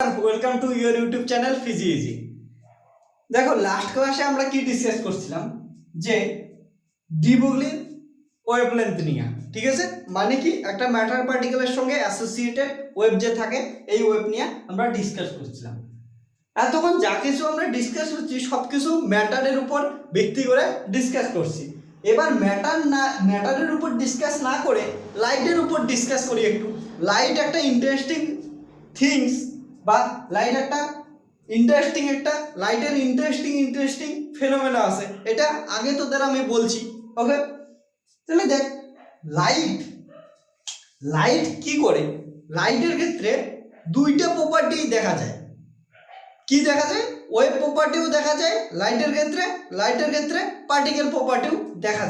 Welcome to your YouTube channel Fiji easy. দেখো, last ক্লাসে আমরা কি ডিসকাস করছিলাম যে ডি ব্রগলির ওয়েভলেন্থ নিয়ে, ঠিক আছে? মানে কি, একটা ম্যাটার পার্টিকেলের সঙ্গে অ্যাসোসিয়েটেড ওয়েভ যে থাকে এই ওয়েভ নিয়ে আমরা ডিসকাস করছিলাম। এতক্ষণ যা কিছু আমরা ডিসকাস করছি সব কিছু ম্যাটারের উপর ভিত্তি করে ডিসকাস করছি। এবার ম্যাটারের উপর ডিসকাস না করে লাইটের উপর ডিসকাস করি একটু। লাইট একটা ইন্টারেস্টিং থিংস, বা লাইট একটা লাইটের ইন্টারেস্টিং ফেনোমেনা আছে। এটা আগে তোদের আমি বলছি, ওকে? তাহলে দেখ, লাইট লাইট কি করে, লাইটের ক্ষেত্রে দুইটা প্রপার্টি দেখা যায়। কি দেখা যায়? ওয়েভ প্রপার্টিও দেখা যায় লাইটের ক্ষেত্রে পার্টিকেল প্রপার্টিও দেখা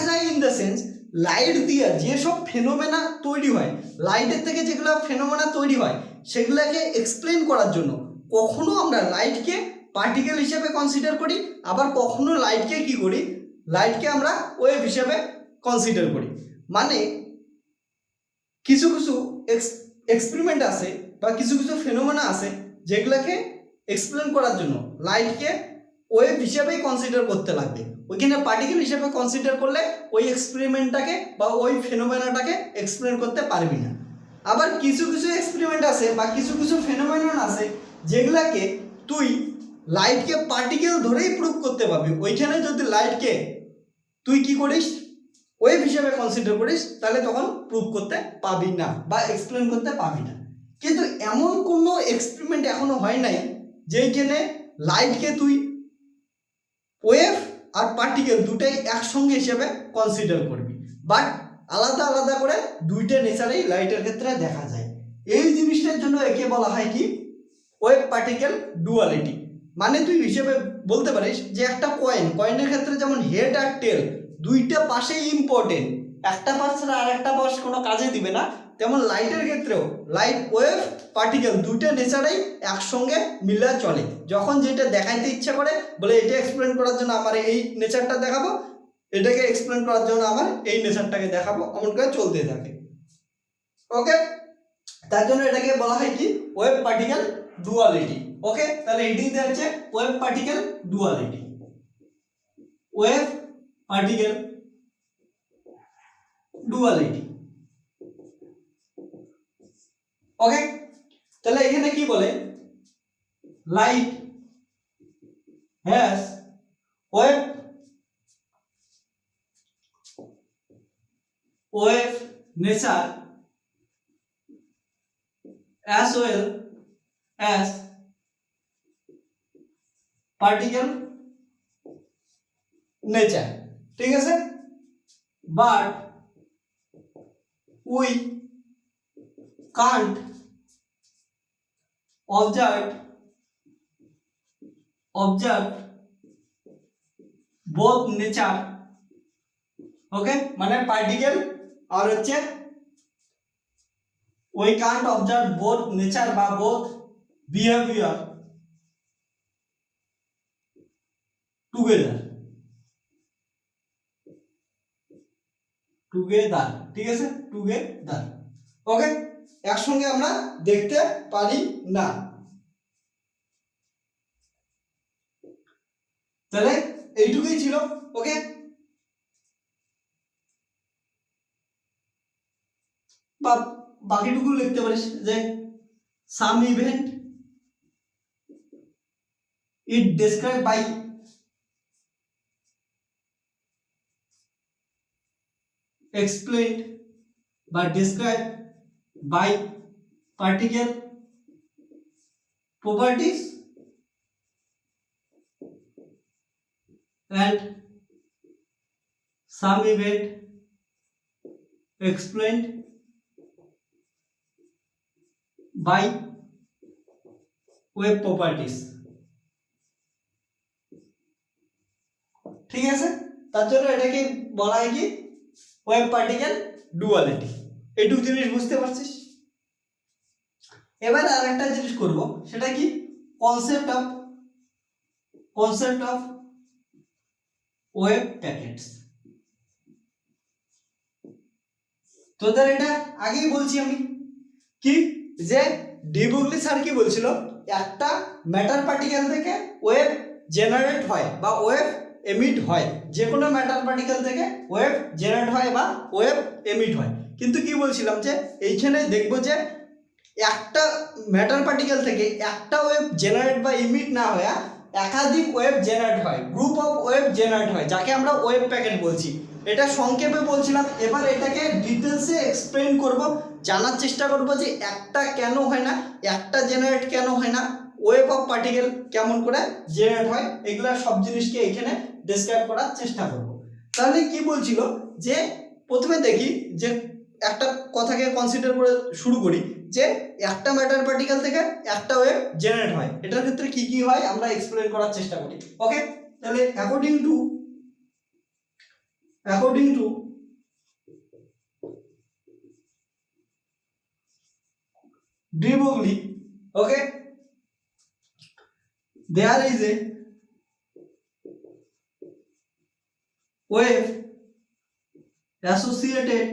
যায় ইন দ্য সেন্স, লাইট দিয়ে যেসব ফেনোমেনা তৈরি হয়, লাইটের থেকে যেগুলো ফেনোমেনা তৈরি হয় সেগুলোকে এক্সপ্লেন করার জন্য কখনো আমরা লাইটকে পার্টিকেল হিসেবে কনসিডার করি, আবার কখনো লাইটকে কি করি, লাইটকে আমরা ওয়েভ হিসেবে কনসিডার করি। মানে কিছু এক্সপেরিমেন্ট আছে বা কিছু ফেনোমেনা আছে যেগুলোকে এক্সপ্লেন করার জন্য লাইটকে ওয়েভ হিসেবেই কনসিডার করতে লাগবে। ওইখানে পার্টিকেল হিসেবে কনসিডার করলে ওই এক্সপেরিমেন্টটাকে বা ওই ফেনোমেনাটাকে এক্সপ্লেন করতে পারবি না। আবার কিছু এক্সপেরিমেন্ট আছে বা কিছু ফেনোমেনন আছে যেগুলাকে তুই লাইটকে পার্টিকেল ধরেই প্রুভ করতে পারবি। ওইখানে যদি লাইটকে তুই কি করিস, ওয়েভ হিসেবে কনসিডার করিস, তাহলে তখন প্রুভ করতে পাবি না বা এক্সপ্লেন করতে পাবি না। কিন্তু এমন কোনো এক্সপেরিমেন্ট এখনো হয় নাই যেখানে লাইটকে তুই ওয়েভ আর পার্টিকেল দুটাই একসঙ্গে হিসেবে কনসিডার করবি, বাট আলাদা করে দুইটা নেচারেই লাইটের ক্ষেত্রে দেখা যায়। এই জিনিসটার জন্য একে বলা হয় কি, ওয়েভ পার্টিকেল ডুয়ালিটি। মানে তুই হিসেবে বলতে পারিস যে একটা কয়েনের ক্ষেত্রে যেমন হেড আর টেল দুইটা পাশেই ইম্পর্টেন্ট, একটা পাশ ছাড়া আর একটা পাশ কোনো কাজে দিবে না, তেমন লাইটের ক্ষেত্রেও লাইট ওয়েভ পার্টিকেল দুইটা নেচারেই একসঙ্গে মিলে চলে। যখন যেটা দেখাইতে ইচ্ছা করে বলে এটা এক্সপ্লেন করার জন্য আমার এই নেচারটা দেখাবো, এটাকে এক্সপ্লেন করার জন্য আমার এই নেচারটাকে দেখাবো, এমন করে চলতে থাকে, ওকে? তার জন্য এটাকে বলা হয় কি, ওয়েভ পার্টিকেল ডুয়ালিটি। ওকে, তাহলে এটি হচ্ছে wave particle duality. Wave particle duality, okay? তাহলে এখানে কি বলে, light has wave nature as well as particle nature, ঠিক আছে? but we can't observe both nature, ওকে? মানে পার্টিকেল আর হচ্ছে we can't observe both nature বা both behavior together, ঠিক আছে? টুগেদার, ওকে? একসঙ্গে আমরা দেখতে পারি না। তাহলে এইটুকুই ছিল, ওকে? বা বাকিটুকু লিখতে পারিস যে some event it describe by explained বা described by particle properties and some event explained by wave properties, ঠিক আছে? তার জন্য এটাকে বলা হয় কি, ওয়েভ পার্টিকেল ডুয়ালিটি। এইটুকু জিনিস বুঝতে পারছিস? এবার আর একটা জিনিস করব, সেটা কি, কনসেপ্ট অফ ওয়েভ প্যাকেটস। তোদের এটা আগেই বলছি আমি কি, যে ডি ব্রগলি স্যার কি বলছিল, একটা ম্যাটার পার্টিকেল থেকে ওয়েভ জেনারেট হয় বা ওয়েভ এমিট হয়, যে কোনো ম্যাটার পার্টিকেল থেকে ওয়েভ জেনারেট হয় বা ওয়েভ এমিট হয়। কিন্তু কি বলছিলাম যে এইখানে দেখবো যে একটা ম্যাটার পার্টিকেল থেকে একটা ওয়েভ জেনারেট বা ইমিট না হয়ে একাধিক ওয়েভ জেনারেট হয়, গ্রুপ অফ ওয়েভ জেনারেট হয়, যাকে আমরা ওয়েভ প্যাকেট বলছি। এটা সংক্ষেপে বলছিলাম, এবার এটাকে ডিটেলসে এক্সপ্লেন করব, জানার চেষ্টা করব যে একটা কেন হয় না, একটা জেনারেট কেন হয় না, ওয়েভ অফ পার্টিকেল কেমন করে জেনারেট হয়, এগুলা সব জিনিসকে এখানে ডিসক্রাইব করার চেষ্টা করব। তাহলে কি বলছিল যে প্রথমে দেখি যে একটা কথাকে কনসিডার করে শুরু করি যে একটা ম্যাটার পার্টিকেল থেকে একটা ওয়েভ জেনারেট হয়, এটার ক্ষেত্রে কি কি হয় আমরা এক্সপ্লেন করার চেষ্টা করি। ওকে, তাহলে according to de Broglie, okay, there is a wave associated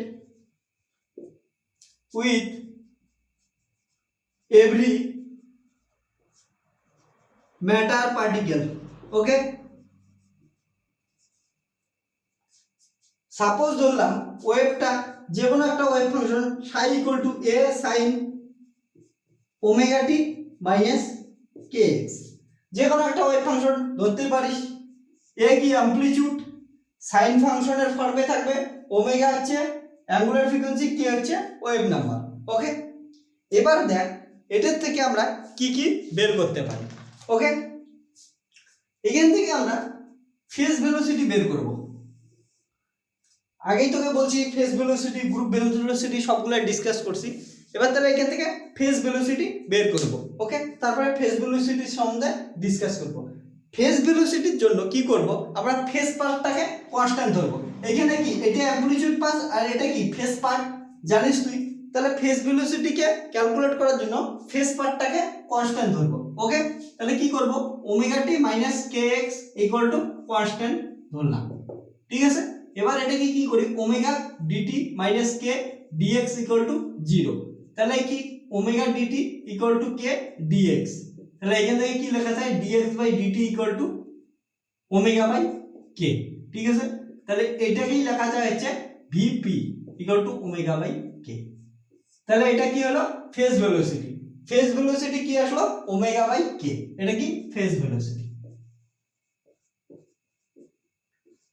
with every matter particle. Okay, suppose ধরলাম ওয়েভটা যে কোনো একটা wave function Sai equal to A sine omega T minus K x, যে কোনো একটা ওয়েভ ফাংশন ধরতে পারিস। এ কি অ্যামপ্লিটিউড, সাইন ফাংশনের ফর্মে থাকবে, ওমেগা হচ্ছে অ্যাঙ্গুলার ফ্রিকোয়েন্সি, কে হচ্ছে ওয়েভ নাম্বার। ওকে, এবার দেখ এটার থেকে আমরা কি কি বের করতে পারি। ওকে, এখান থেকে আমরা ফেজ ভেলোসিটি বের করব। আগেই তোকে বলছি ফেজ ভেলোসিটি, গ্রুপ ভেলোসিটি সবগুলো ডিসকাস করছি। এবার তাহলে এখান থেকে ফেজ ভেলোসিটি বের করব। ওকে, তারপরে ফেজ ভেলোসিটির সম্বন্ধে ডিসকাস করব। ফেজ ভেলোসিটির জন্য কি করব, আমরা ফেজ পার্টটাকে কনস্ট্যান্ট ধরব। এখানে কি এটা অ্যামপ্লিটিউড পাস আর এটা কি ফেজ পার্ট, জানিস তুই। তাহলে ফেজ ভেলোসিটিকে ক্যালকুলেট করার জন্য ফেজ পার্টটাকে কনস্ট্যান্ট ধরব। ওকে, তাহলে কি করব, omega T minus K X equal to constant ধরলাম। ঠিক আছে, এবার এটাকে কি করি, omega DT minus K DX equal to 0। তাহলে কি omega DT equal to K DX, তাহলে এখান থেকে কি লেখা যায়, DX by DT equal to omega by K. ঠিক আছে, তাহলে এটাকেই লেখা যায় হচ্ছে VP equal to omega by K. তাহলে এটা কি হলো ফেজ ভেলোসিটি। ফেজ ভেলোসিটি কি আসলো, ওমেগা বাই কে, এটা কি ফেজ ভেলোসিটি।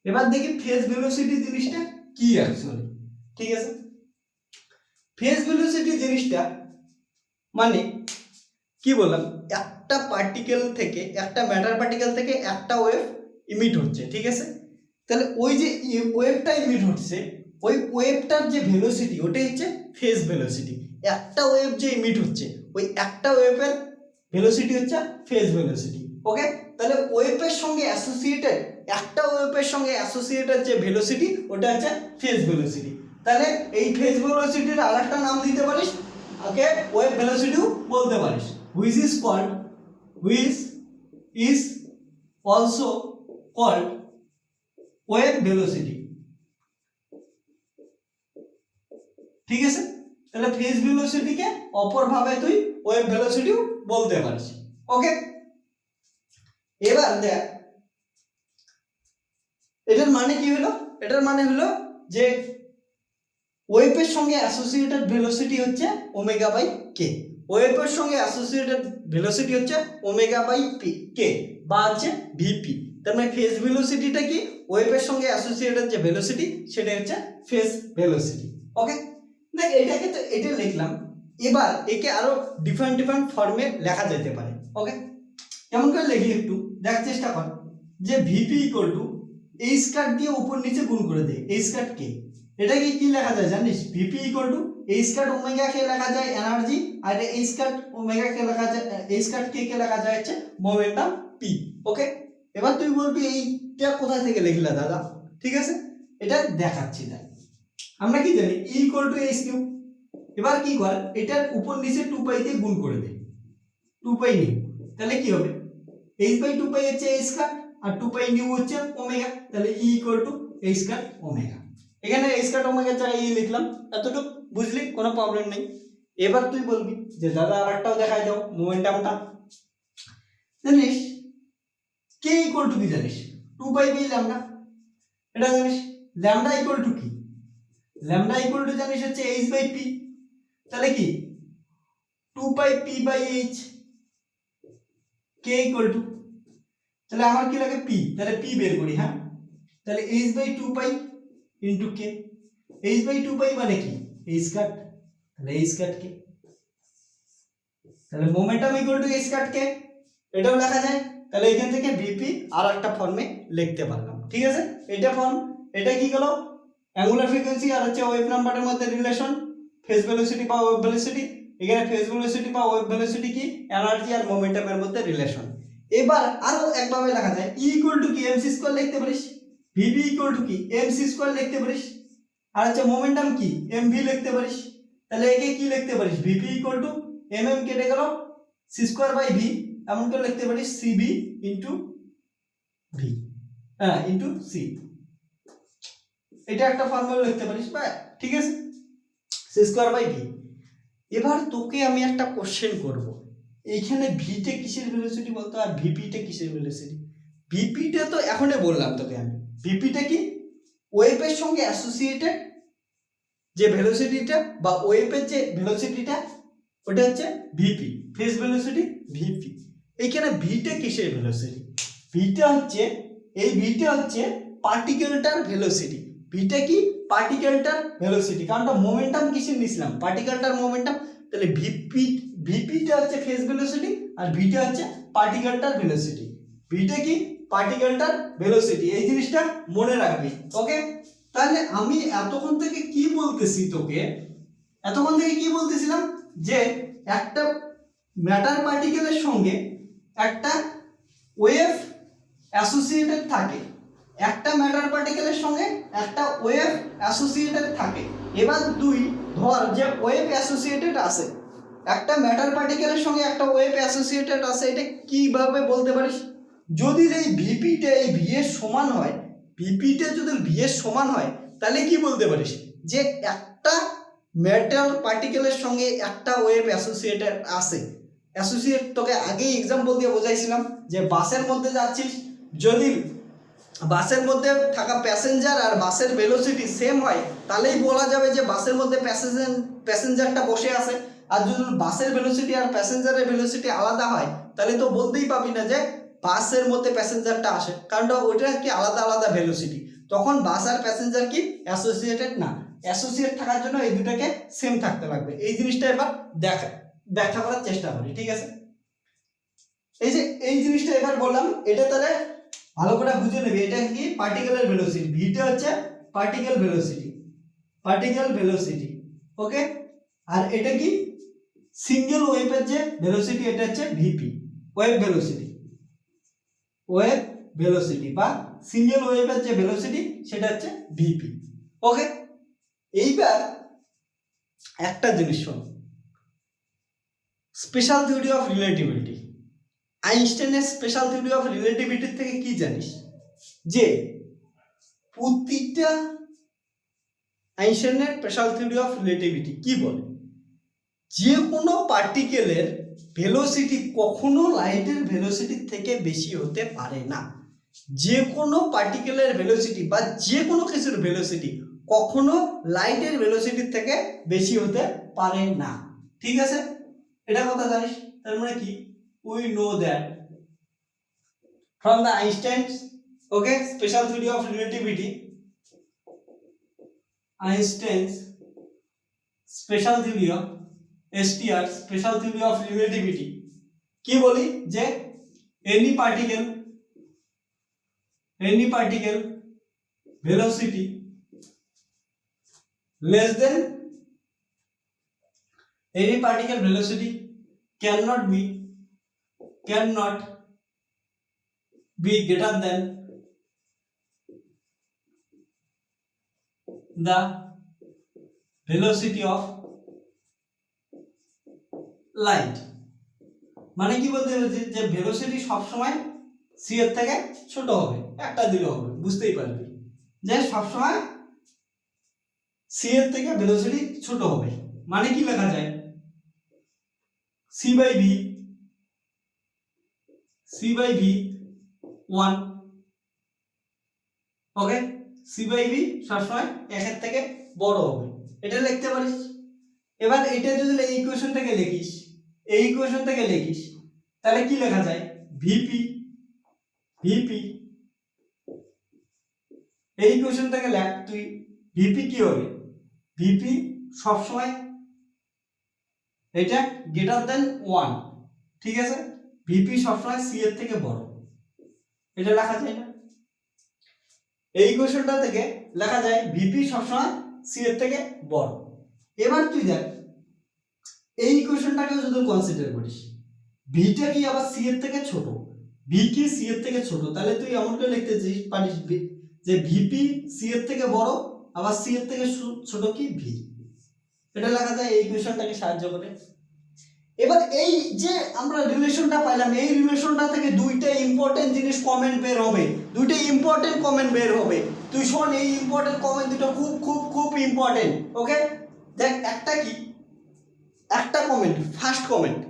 এবার দেখি ফেজ ভেলোসিটি জিনিসটা কি অ্যাকচুয়ালি। ঠিক আছে, ফেজ ভেলোসিটি জিনিসটা মানে কি বললাম, একটা পার্টিকেল থেকে, একটা ম্যাটার পার্টিকেল থেকে একটা ওয়েভ ইমিট হচ্ছে। ঠিক আছে, তাহলে ওই যে ওয়েভটা ইমিট হচ্ছে, ওই ওয়েভটার যে ভেলোসিটি ওটাই হচ্ছে ফেজ ভেলোসিটি। একটা ওয়েভ যে ইমিট হচ্ছে, ওই একটা ওয়েভের ভেলোসিটি হচ্ছে ফেজ ভেলোসিটি। ওকে, তাহলে ওয়েভের সঙ্গে অ্যাসোসিয়েটেড, একটা ওয়েভের সঙ্গে অ্যাসোসিয়েটেড যে ভেলোসিটি ওটা হচ্ছে ফেজ ভেলোসিটি। তাহলে এই ফেজ ভেলোসিটির আরেকটা নাম দিতে পারিস, ওকে, ওয়েভ ভেলোসিটিও বলতে পারিস, which is also called wave velocity। ঠিক আছে, তাহলে ফেজ ভেলোসিটিকে অপরভাবে তুই ওয়েভ ভেলোসিটিও বলতে পারিস। ওকে, এবার দেখ এটার মানে কি হলো, এটার মানে হলো যে ওয়েভের সঙ্গে অ্যাসোসিয়েটেড ভেলোসিটি হচ্ছে ওমেগা বাই কে, ওয়েভের সঙ্গে অ্যাসোসিয়েটেড ভেলোসিটি হচ্ছে ওমেগা বাই কে বা হচ্ছে ভিপি। তার মানে ফেজ ভেলোসিটিটা কি, ওয়েভের সঙ্গে অ্যাসোসিয়েটেড যে ভেলোসিটি সেটা হচ্ছে ফেজ ভেলোসিটি। ওকে, দেখ এটাকে তো এটা লিখলাম, এবার একে আরো ডিফারেন্ট ফর্মে লেখা যেতে পারে। ওকে, কেমন করে লিখি একটু দেখ চেষ্টা কর, যে ভিপি ইকুয়াল টু এই স্কার দিয়ে উপর নিচে গুণ করে দে, এই স্কার কে, এটাকে কি লেখা যায় জানিস, ভিপি ইকুয়াল টু এই স্কার ওমেগা কে লেখা যায় এনার্জি, আর এই স্কার ওমেগা কে লেখা যায়, এই স্কার কে কে লেখা যায় হচ্ছে মোমেন্টাম পি। ওকে, এবার তুই বলবি এইটা কোথা থেকে লিখলা দাদা। ঠিক আছে, এটা দেখাচ্ছি না, আমরা কি জানি e equal to h q. এবার কি কর, এটার উপর নিচে 2 পাই দিয়ে গুণ করে দে, 2 পাই নিউ, তাহলে কি হবে h বাই 2 পাই হচ্ছে a স্কয়ার আর 2 পাই নিউ হচ্ছে ওমেগা, তাহলে e equal to a square omega. এখানে a স্কয়ার ওমেগার জায়গায় e লিখলাম, এতটুকু বুঝলি, কোনো প্রবলেম নেই। এবার তুই বলবি যে দাদা আরেকটাও দেখাই দাও মোমেন্টামটা। জানিস কে ইকুয়াল টু কি জানিস? 2 পাই ল্যামডা। এটা জানিস ল্যামডা ইকুয়াল টু কি? ল্যামডা ইকুয়াল টু জানিস হচ্ছে h/p। তাহলে কি 2πp/h k ইকুয়াল টু, তাহলে আমার কি লাগে p, তাহলে p বের করি। হ্যাঁ, তাহলে h/2π ইনটু k। h/2π মানে কি? h কাট, তাহলে h কাট k, তাহলে momentum equal to h cut k, এটাও লেখা যায়। তাহলে এখান থেকে ভিপি আর একটা ফর্মে লিখতে পারলাম। ঠিক আছে, এটা ফর্ম। এটা কি গেল? অ্যাঙ্গুলার ফ্রিকোয়েন্সি আর হচ্ছে ওয়েভ নাম্বারের মধ্যে রিলেশন, ফেজ ভেলোসিটি বা ওয়েভ ভেলোসিটি। এখানে ফেজ ভেলোসিটি বা ওয়েভ ভেলোসিটি কি? এনার্জি আর মোমেন্টামের মধ্যে রিলেশন। এবার আরো একভাবে লেখা যায়, E ইকুয়াল টু কি mc স্কয়ার লিখতে পারিস, ভিভি ইকুয়াল টু কি mc স্কয়ার লিখতে পারিস, আর হচ্ছে মোমেন্টাম কি mv লিখতে পারিস। তাহলে একে কি লিখতে পারিস? ভিপি ইকুয়াল টু mm কেটে গেল c স্কয়ার বাই v, এমন করে লিখতে পারিস cv ইনটু v, হ্যাঁ ইনটু c। এটা একটা ফর্মুলা লিখতে পারিস বা, ঠিক আছে, c স্কয়ার বাই v। এবার তোকে আমি একটা কোশ্চেন করব, এইখানে ভিটা কিসের ভেলোসিটি বলতো আর ভিপিটা কিসের ভেলোসিটি? ভিপিটা তো এখনই বললাম তোকে আমি, ভিপিটা কি ওয়েভের সঙ্গে অ্যাসোসিয়েটেড যে ভেলোসিটিটা বা ওয়েভের যে ভেলোসিটিটা ওটা হচ্ছে ভিপি, ফেজ ভেলোসিটি ভিপি। এইখানে ভিটা কিসের ভেলোসিটি? ভিটা হচ্ছে, এই ভিটা হচ্ছে পার্টিকেলটার ভেলোসিটি। ভিটা কি? পার্টিকেলটার ভেলোসিটি, কারণ মোমেন্টাম কিসের নিছিলাম? পার্টিকেলটার মোমেন্টাম। তাহলে ভিপিটা হচ্ছে ফেজ ভেলোসিটি আর ভিটা হচ্ছে পার্টিকেলটার ভেলোসিটি। ভিটা কি? পার্টিকেলটার ভেলোসিটি। এই জিনিসটা মনে রাখবি, ওকে? তাহলে আমি এতক্ষণ থেকে কি বলতেছি তোকে, এতক্ষণ থেকে কি বলতেছিলাম যে একটা ম্যাটার পার্টিকেলের সঙ্গে একটা ওয়েভ অ্যাসোসিয়েটেড থাকে, একটা ম্যাটার পার্টিকেলের সঙ্গে একটা ওয়েভ অ্যাসোসিয়েটেড থাকে। এবার তুই ধর যে ওয়েভ অ্যাসোসিয়েটেড আছে, একটা ম্যাটার পার্টিকেলের সঙ্গে একটা ওয়েভ অ্যাসোসিয়েটেড আছে, এটা কিভাবে বলতে পারিস? যদি এই ভিপিটা এই ভি এর সমান হয়, ভিপিটা যদি ভি এর সমান হয়, তাহলে কি বলতে পারিস? যে একটা মেটাল পার্টিকেলের সঙ্গে একটা ওয়েভ অ্যাসোসিয়েটেড আছে। অ্যাসোসিয়েট তোকে আগেই এক্সাম্পল দিয়ে বোঝাইছিলাম যে বাসের মধ্যে যাচ্ছিস, যদি বাসের মধ্যে থাকা প্যাসেঞ্জার আর বাসের ভেলোসিটি সেম হয়, তাহলেই বলা যাবে যে বাসের মধ্যে প্যাসেঞ্জারটা বসে আছে। আর যদি বাসের ভেলোসিটি আর প্যাসেঞ্জারের ভেলোসিটি আলাদা হয়, তাহলে তো বলতেই পাবি না যে বাসের মধ্যে প্যাসেঞ্জারটা আসে, কারণ ওইটা কি আলাদা আলাদা ভেলোসিটি। তখন বাস আর প্যাসেঞ্জার কি অ্যাসোসিয়েটেড না। অ্যাসোসিয়েট থাকার জন্য এই দুটাকে সেম থাকতে লাগবে। এই জিনিসটা এবার ব্যাখ্যা করার চেষ্টা করি, ঠিক আছে? এই যে এই জিনিসটা এবার বললাম, এটা তাহলে ভালো করে বুঝে নেবে। এটা কি? পার্টিকেলের ভেলোসিটি। ভিটা হচ্ছে পার্টিকেল ভেলোসিটি, পার্টিকেল ভেলোসিটি, ওকে? আর এটা কি? সিঙ্গেল ওয়েভের যে ভেলোসিটি, এটা হচ্ছে VP, wave velocity, wave velocity বা সিঙ্গেল ওয়েভের যে ভেলোসিটি সেটা হচ্ছে ভিপি, ওকে? এইবার একটা জিনিস শোন, স্পেশাল থিওরি অফ রিলেটিভিটি। আইনস্টাইনের স্পেশাল থিওরি অফ রিলেটিভিটির থেকে কি জানিস? যে প্রতিটা আইনস্টাইনের স্পেশাল থিওরি অফ রিলেটিভিটি কি বলে? যে কোনো পার্টিকেলের ভেলোসিটি কখনো লাইটের ভেলোসিটির থেকে বেশি হতে পারে না। যে কোনো পার্টিকেলের ভেলোসিটি বা যে কোনো কিছুর ভেলোসিটি কখনো লাইটের ভেলোসিটির থেকে বেশি হতে পারে না, ঠিক আছে? এটা কথা জানিস? তার মানে কি? We know that from the Einstein's, okay, special theory of relativity, Einstein's special theory of STR, special theory of relativity, কি বলি? যে any particle velocity less than, any particle velocity cannot be greater than the velocity of light। মানে কি বলতে চাইছি? যে velocity সব সময় c এর থেকে ছোট হবে, একটা দিলে হবে, বুঝতেই পারবি যে সব সময় c এর থেকে ভেলোসিটি ছোট হবে। মানে কি লেখা যায়? c by v 1, okay, c by v সবসময় একের থেকে বড় হবে, এটা লিখতে পারিস। এবার এটা যদি এই ইকুয়েশন থেকে লিখিস, তাহলে কি লেখা যায়, ভিপি এই ইকুয়েশন থেকে লেখ তুই, ভিপি কি হবে, ভিপি সবসময় এটা গ্রেটার দেন 1, ঠিক আছে, ভিপি সবসময় সি এর থেকে বড়, এটা লেখা যায় না, এই ইকুয়েশনটা থেকে লেখা যায় ভিপি সবসময় সি এর থেকে বড়। এবার তুই দেখ এই ইকুয়েশনটাকে যদি কনসিডার করিস, ভিটা কি আবার সি এর থেকে ছোট, ভি কি সি এর থেকে ছোট, তাহলে তুই এমন করে লিখতে পারিস যে ভিপি সি এর থেকে বড়, আবার সি এর থেকে ছোট কি ভি, এটা লেখা যায় এই ইকুয়েশনটাকে সাহায্য করে। এবার এই যে আমরা রিলেশনটা পাইলাম, এই রিলেশনটা থেকে দুইটা ইম্পর্টেন্ট জিনিস কমেন্ট বের হবে, তুই শোন, এই ইম্পর্টেন্ট কমেন্ট দুটো খুব খুব খুব ইম্পর্টেন্ট, ওকে। দেখ একটা কমেন্ট, ফার্স্ট কমেন্ট,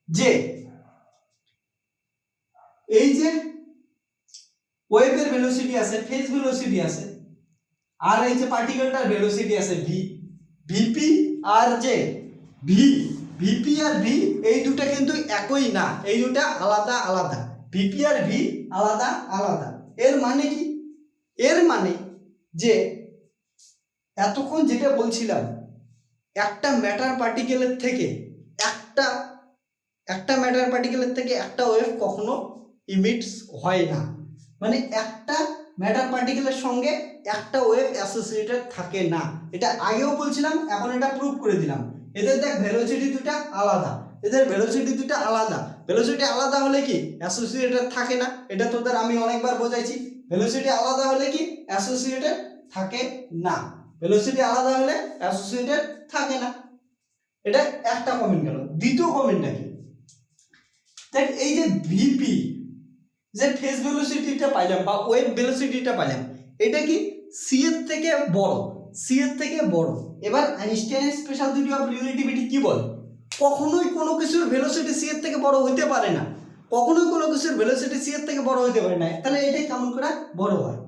যে এই যে ওয়েভের ভেলোসিটি আছে, ফেজ ভেলোসিটি আছে, আর এই যে পার্টিকেলটার ভেলোসিটি আছে ভি, ভিপি আর যে ভি, ভিপি আর ভি এই দুটো কিন্তু একই না, এই দুটো আলাদা আলাদা, ভিপি আর ভি আলাদা আলাদা। এর মানে কি, এর মানে যে এতক্ষণ যেটা বলছিলাম, একটা ম্যাটার পার্টিকেলের থেকে একটা ওয়েভ কখনো ইমিটস হয় না, মানে একটা ম্যাটার পার্টিকেলের সঙ্গে একটা ওয়েভ অ্যাসোসিয়েটেড থাকে না, এটা আগেও বলছিলাম, এখন এটা প্রুভ করে দিলাম। এদের দেখ ভেলোসিটি দুটো আলাদা, ভেলোসিটি আলাদা হলে কি অ্যাসোসিয়েটেড থাকে না, এটা তোদের আমি অনেকবার বোঝাইছি, ভেলোসিটি আলাদা হলে কি অ্যাসোসিয়েটেড থাকে না, এটা একটা কমেন্ট গেল। দ্বিতীয় কমেন্টটা কি, দেখ এই যে ভিপি যে ফেজ ভেলোসিটিটা পাইলাম বা ওয়েভ ভেলোসিটিটা পাইলাম, এটা কি সি এর থেকে বড়, এবার আইনস্টাইনের স্পেশাল থিওরি অফ রিলেটিভিটি কি বলে, কখনোই কোনো কিছুর ভেলোসিটি সি এর থেকে বড় হইতে পারে না, তাহলে এটাই কেমন করে বড় হয়,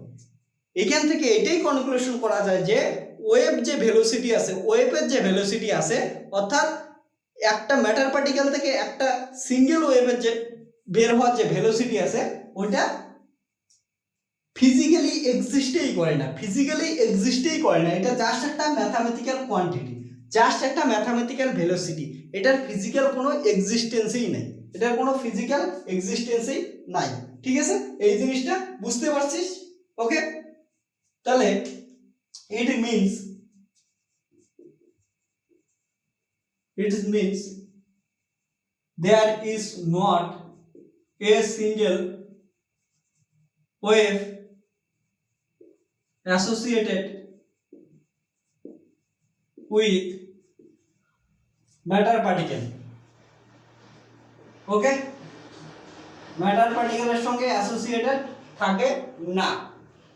এখান থেকে এটাই কনক্লুশন করা যায় যে ওয়েভের যে ভেলোসিটি আছে, অর্থাৎ একটা ম্যাটার পার্টিকেল থেকে একটা সিঙ্গেল ওয়েভের যে বের হওয়ার যে ভেলোসিটি আছে, ওটা ফিজিক্যালি এক্সিস্টই করে না, এটা জাস্ট একটা ম্যাথামেটিক্যাল কোয়ান্টিটি, জাস্ট একটা ম্যাথামেটিক্যাল ভেলোসিটি, এটার ফিজিক্যাল কোনো এক্সিস্টেন্সই নাই, ঠিক আছে, এই জিনিসটা বুঝতে পারছিস, ওকে। তাহলে it means there is not a single wave associated with matter particle, okay, matter পার্টিকেলের সঙ্গে অ্যাসোসিয়েটেড থাকে না।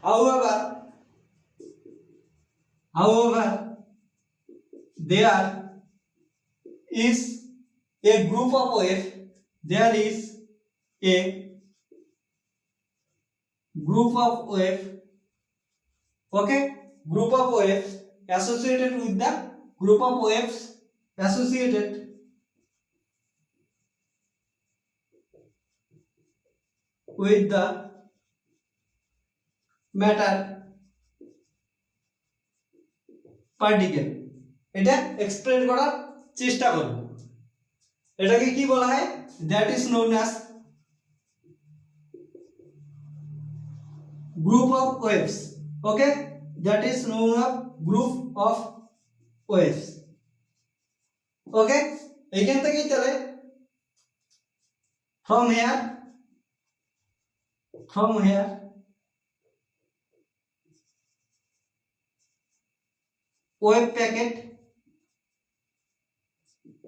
However, there is a group of waves associated with the group of waves associated with the matter particle, এটা explain করার চেষ্টা করব। এটাকে কি বলা হয়, that is known as group of waves, okay, that is known of group of waves, okay. এইখান থেকেই তাহলে from here wave packet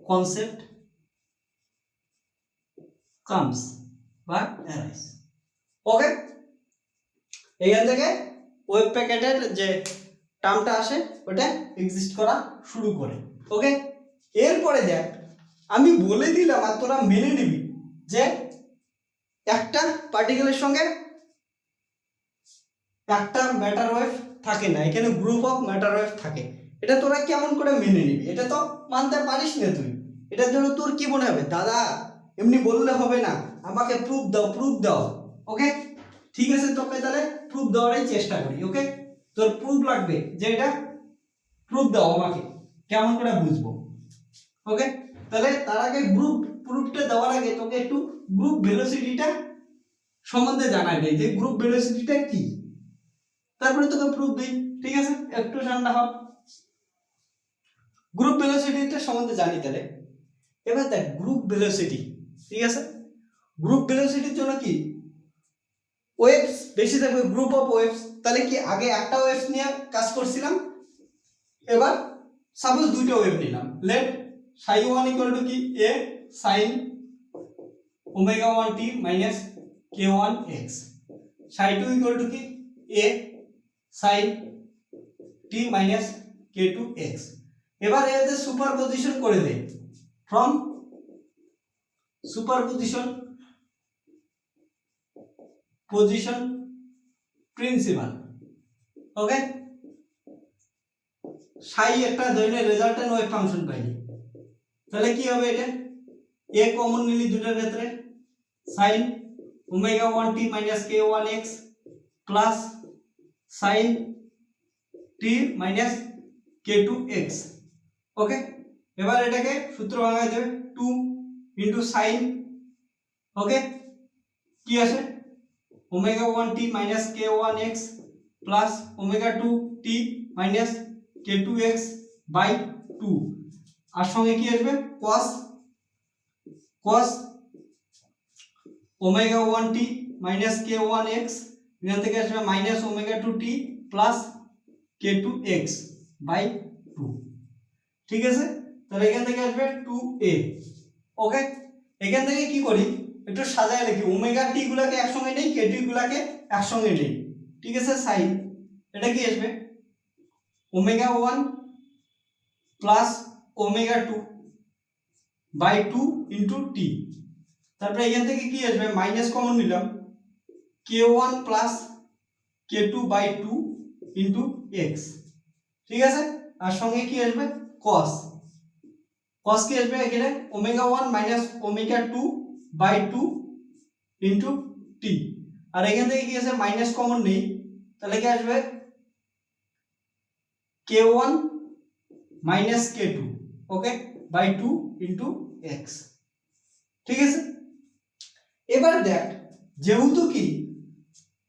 concept comes বা arise, ওকে। এইখান থেকে ওয়েভ প্যাকেটের যে টার্মটা আসে ওটা এক্সিস্ট করা শুরু করে, ওকে। এরপরে দেখ আমি বলে দিলাম আর তোরা মেনে নিবি যে একটা পার্টিকেলের সঙ্গে একটা ম্যাটার ওয়েভ থাকে না, এখানে গ্রুপ অফ ম্যাটার ওয়েভ থাকে। এটা তোরা কেমন করে মেনে নিবি? এটা তো মানতে পারিস না তুই। এটার জন্য তোর কি মনে হবে, দাদা এমনি বললে হবে না, আমাকে প্রুফ দাও, প্রুফ দাও। ওকে ঠিক আছে, তোকে তাহলে প্রুফ দেওয়ারই চেষ্টা করি। ওকে তোর প্রুফ লাগবে যে এটা প্রুফ দাও আমাকে, কেমন করে বুঝবো? ওকে তাহলে তার আগে প্রুফটা দেওয়ার আগে তোকে একটু গ্রুপ ভেলোসিটিটা সম্বন্ধে জানাই দেই যে গ্রুপ ভেলোসিটিটা কি, তারপরে তোকে প্রুফ দিই। ঠিক আছে, একটু ঠান্ডা হ। গ্রুপ ভেলোসিটিটা সম্বন্ধে জানি তাহলে। এবার দেখ গ্রুপ ভেলোসিটি, ঠিক আছে, গ্রুপ ভেলোসিটির জন্য কি ওয়েভস বেশি থাকবে, গ্রুপ অফ ওয়েভস। তাহলে কি আগে একটা ওয়েভস নিয়ে কাজ করছিলাম, এবার সাপোজ দুইটা ওয়েভ নিলাম। লেট psi 1 ইকুয়াল টু কি a sin omega 1 t minus k1 x, psi 2 equal to কি a sin t minus k2 x। এবার এদের সুপারপজিশন করে দেই ফ্রম সুপারপজিশন পজিশন প্রিন্সিপাল। ওকে সাই একটা ধরনের রেজাল্টেন্ট ওয়েভ ফাংশন পাইনি, তাহলে কি হবে? এটা a কমন নিলি দুটার ক্ষেত্রে, sin omega 1 t minus k1 x plus sin t minus k2 x। ওকে এবার এটাকে সূত্র ভাঙায় দেবে 2 ইনটু sin, ওকে কি আসে omega 1 t minus k1 x plus omega 2 t minus k2 x by 2, আর সঙ্গে কি আসবে cos omega 1 t minus k1 x, এখান থেকে আসবে minus omega 2 t plus k2 x by 2। ঠিক আছে, তাহলে এখান থেকে আসবে 2a। ওকে এখান থেকে কি করি একটু সাজায় লিখি, ওমেগা টি গুলাকে একসঙ্গে নেই, k2 গুলাকে একসঙ্গে নেই। ঠিক আছে, সাইন এটা কি আসবে omega 1 plus omega 2 by 2 into t। তারপরে এখান থেকে কি আসবে মাইনাস কমন নিলাম, k1 plus k2 by 2 into x। ঠিক আছে, আর সঙ্গে কি আসবে cos কি আসবে এখানে omega 1 minus omega 2 by 2 into t, আর এখান থেকে কি আছে মাইনাস কমন নেই, তাহলে কি আসবে k1 minus k2 okay bye 2 into x। ঠিক আছে, এবার দেখ যেহেতু কি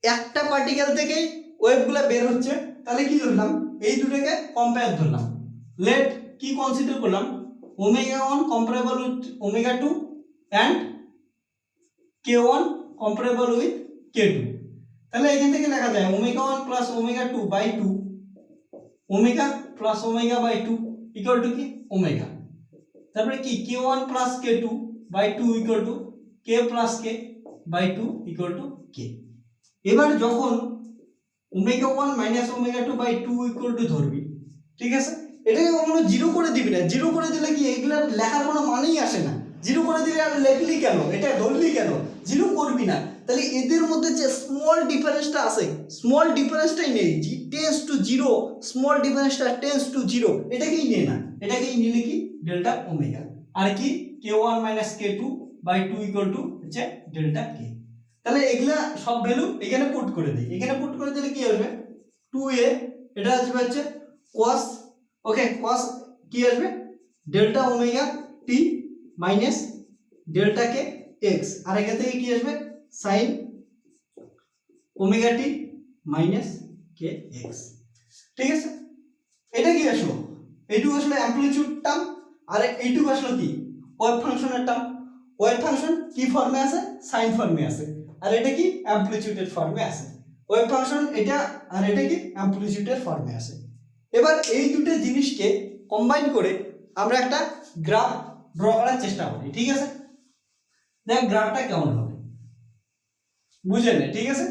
একটা পার্টিকেল থেকে ওয়েভগুলো বের হচ্ছে, তাহলে কি ধরলাম এই দুটোকে কম্পেয়ার ধরলাম। লেট কি কনসিডার করলাম omega 1 comparable with omega 2 and k1 comparable with k2। তাহলে এখান থেকে লেখা যায় omega 1 plus omega 2 by 2 omega plus omega by 2 equal to কি ওমেগা। তারপরে কি k1 plus k2 by 2 equal to k plus k by 2 equal to k। এবার যখন omega 1 minus omega 2 by 2 equal to ধরবি, ঠিক আছে, এটাকে কখনো জিরো করে দিবি না। জিরো করে দিলে কি এগুলা লেখার কোনো মানেই আসে না। জিরো করে দিলে আর লেখলি কেন, এটা ধরলি কেন, জিরো করবি না। তাহলে এদের মধ্যে যে স্মল ডিফারেন্সটা আছে, স্মল ডিফারেন্সটাই নেই, টেন্স টু জিরো, স্মল ডিফারেন্সটা টেন্স টু জিরো, এটাকেই নে না, এটাকেই নিলে কি ডেল্টা ওমেগা, আর কি k1 minus k2 by 2 equal to হচ্ছে ডেল্টা k। তাহলে এগুলা সব ভ্যালু এখানে পুট করে দিই, এখানে পুট করে দিলে কি আসবে 2a, এটা আসবে হচ্ছে cos, ওকে cos কি আসবে delta omega t minus delta k x, আর এখান থেকে কি আসবে sin omega t minus k x। ঠিক আছে, এটা কি আসলো, এইটুকু আসলে অ্যামপ্লিটিউড টার্ম, আর এইটুকু আসলো কি ওয়েভ ফাংশনের টার্ম। ওয়েভ ফাংশন কি ফর্মে আছে, সাইন ফর্মে আছে, আর এটা কি অ্যামপ্লিটিউডের ফর্মে আছে। ওয়েভ ফাংশন এটা, আর এটা কি অ্যামপ্লিটিউডের ফর্মে আছে। এবার এই দুটো জিনিসকে কম্বাইন করে আমরা একটা গ্রাফ ড্র করার চেষ্টা করি। ঠিক আছে, দেখ গ্রাফটা কেমন হবে বুঝে নে। ঠিক আছে,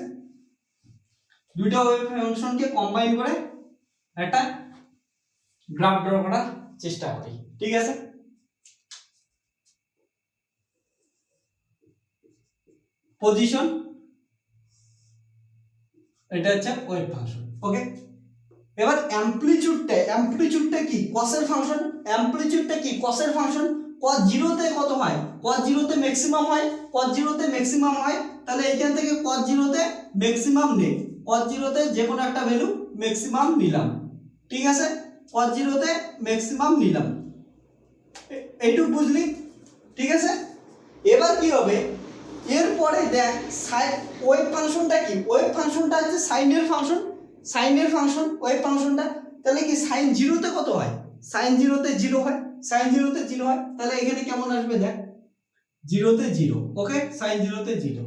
দুইটা ওয়েভ ফাংশনকে কম্বাইন করে একটা গ্রাফ ড্র করার চেষ্টা করি। ঠিক আছে, পজিশন, এটা হচ্ছে ওয়েভ ফাংশন। ওকে, এবার অ্যামপ্লিটিউডটা কি কসের ফাংশন, অ্যামপ্লিটিউডটা কি কসের ফাংশন। cos 0 তে কত হয়, cos 0 তে ম্যাক্সিমাম হয়, cos 0 তে ম্যাক্সিমাম হয়, তাহলে এইখান থেকে cos 0 তে ম্যাক্সিমাম নেই, cos 0 তে যে কোনো একটা ভ্যালু ম্যাক্সিমাম নিলাম, ঠিক আছে, cos 0 তে ম্যাক্সিমাম নিলাম, এইটুকু বুঝলি, ঠিক আছে। এবার কি হবে, এরপরে দেখ ওয়েভ ফাংশনটা কি, ওয়েভ ফাংশনটা হচ্ছে সাইনের ফাংশন, সাইনের ফাংশন ওয়েভ ফাংশনটা, তাহলে কি সাইন 0 তে কত হয়, সাইন 0 তে 0 হয়, সাইন 0 তে 0 হয়, তাহলে এখানে কেমন আসবে দেখ 0 তে 0। ওকে, সাইন 0 তে 0।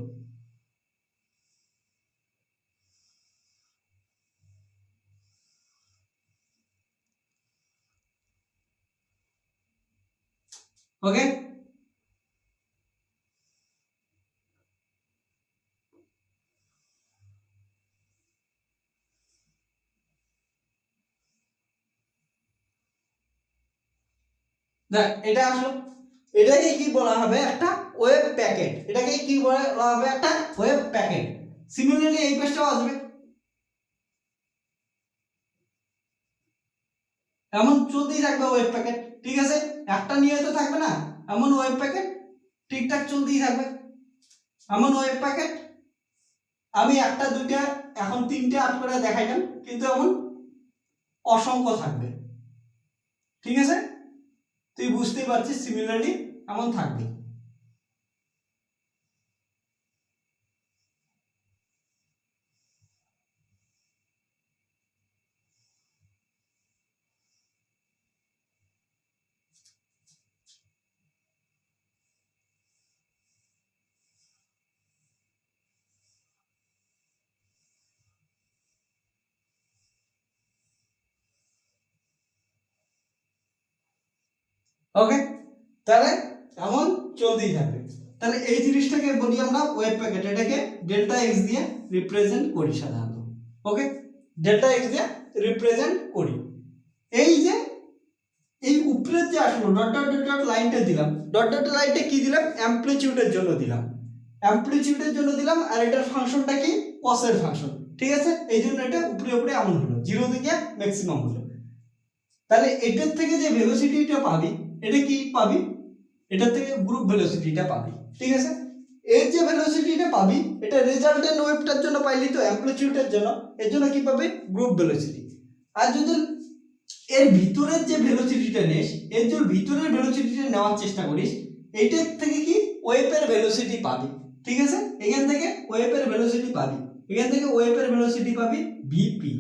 ওকে, দেখ এটা আসলো, এটাকে কি বলা হবে, একটা ওয়েভ প্যাকেট, এটাকে কি বলা হবে, একটা ওয়েভ প্যাকেট। সিমিলারলি এই পেজটাও আসবে, এমন চলতেই থাকবে ওয়েভ প্যাকেট, ঠিক আছে, একটা নিয়ে তো থাকবে না, এমন ওয়েভ প্যাকেট ঠিকঠাক চলতেই থাকবে, এমন ওয়েভ প্যাকেট আমি একটা দুইটা এখন 3টে 8 করে দেখাইলাম, কিন্তু এমন অসংখ্য থাকবে, ঠিক আছে, তুই বুঝতেই পারছিস, সিমিলারলি এমন থাকবে। ওকে, তাহলে এমন চলতেই থাকবে, তাহলে এই জিনিসটাকে বলি আমরা ওয়েভ প্যাকেট, এটাকে ডেল্টা এক্স দিয়ে রিপ্রেজেন্ট করি সাধারণত। ওকে, ডেল্টা এক্স দিয়ে রিপ্রেজেন্ট করি। এই যে এই উপরের যে আসলো ডট ডট ডট ডট লাইনটা দিলাম, ডট ডট লাইনটা কি দিলাম, অ্যামপ্লিটিউডের জন্য দিলাম, অ্যামপ্লিটিউডের জন্য দিলাম, আর এটার ফাংশনটা কি কসের ফাংশন, ঠিক আছে, এই জন্য এটা উপরে উপরে এমন হলো, 0 থেকে ম্যাক্সিমাম হলো। তাহলে এটার থেকে যে ভেলোসিটিটা পাবি, এটা কি পাবি, এটার থেকে গ্রুপ ভেলোসিটিটা পাবি, ঠিক আছে, এর যে ভেলোসিটিটা পাবি এটা রেজাল্টেন্ট ওয়েভটার জন্য পাইলি তো অ্যামপ্লিটিউডের জন্য, এর জন্য কি পাবে গ্রুপ ভেলোসিটি। আর যদি এর ভিতরের যে ভেলোসিটিটা নেস, এর যে ভিতরের ভেলোসিটিটা নেওয়ার চেষ্টা করিস, এইটার থেকে কি ওয়েভের ভেলোসিটি পাবি, ঠিক আছে, এখান থেকে ওয়েভের ভেলোসিটি পাবি, এখান থেকে ওয়েভের ভেলোসিটি পাবি ভিপি